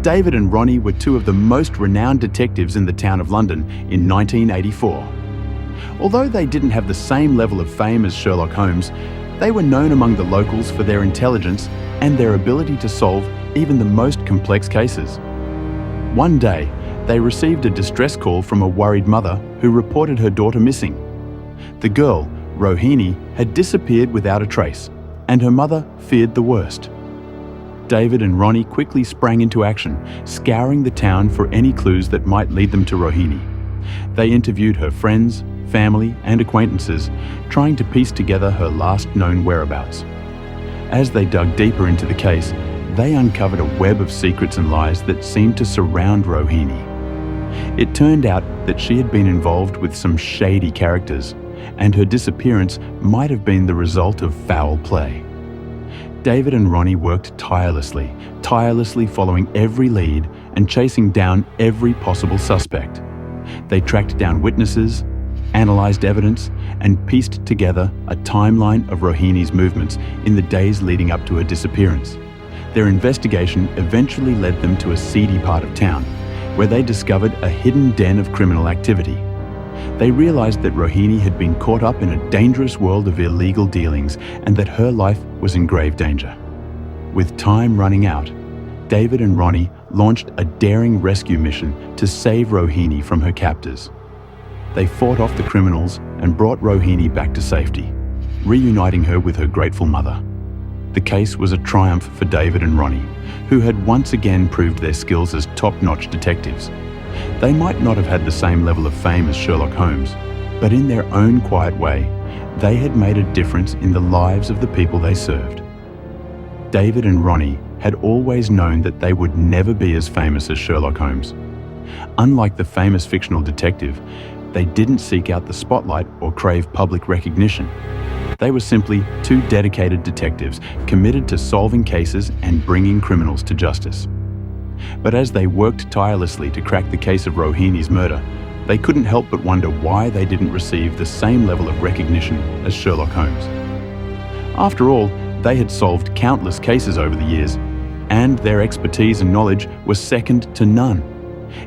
David and Ronnie were two of the most renowned detectives in the town of London in 1984. Although they didn't have the same level of fame as Sherlock Holmes, they were known among the locals for their intelligence and their ability to solve even the most complex cases. One day, they received a distress call from a worried mother who reported her daughter missing. The girl, Rohini, had disappeared without a trace, and her mother feared the worst. David and Ronnie quickly sprang into action, scouring the town for any clues that might lead them to Rohini. They interviewed her friends, family, and acquaintances, trying to piece together her last known whereabouts. As they dug deeper into the case, they uncovered a web of secrets and lies that seemed to surround Rohini. It turned out that she had been involved with some shady characters, and her disappearance might have been the result of foul play. David and Ronnie worked tirelessly following every lead and chasing down every possible suspect. They tracked down witnesses, analyzed evidence, and pieced together a timeline of Rohini's movements in the days leading up to her disappearance. Their investigation eventually led them to a seedy part of town, where they discovered a hidden den of criminal activity. They realized that Rohini had been caught up in a dangerous world of illegal dealings and that her life was in grave danger. With time running out, David and Ronnie launched a daring rescue mission to save Rohini from her captors. They fought off the criminals and brought Rohini back to safety, reuniting her with her grateful mother. The case was a triumph for David and Ronnie, who had once again proved their skills as top-notch detectives. They might not have had the same level of fame as Sherlock Holmes, but in their own quiet way, they had made a difference in the lives of the people they served. David and Ronnie had always known that they would never be as famous as Sherlock Holmes. Unlike the famous fictional detective, they didn't seek out the spotlight or crave public recognition. They were simply two dedicated detectives committed to solving cases and bringing criminals to justice. But as they worked tirelessly to crack the case of Rohini's murder, they couldn't help but wonder why they didn't receive the same level of recognition as Sherlock Holmes. After all, they had solved countless cases over the years, and their expertise and knowledge were second to none.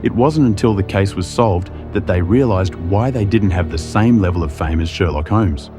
It wasn't until the case was solved that they realized why they didn't have the same level of fame as Sherlock Holmes.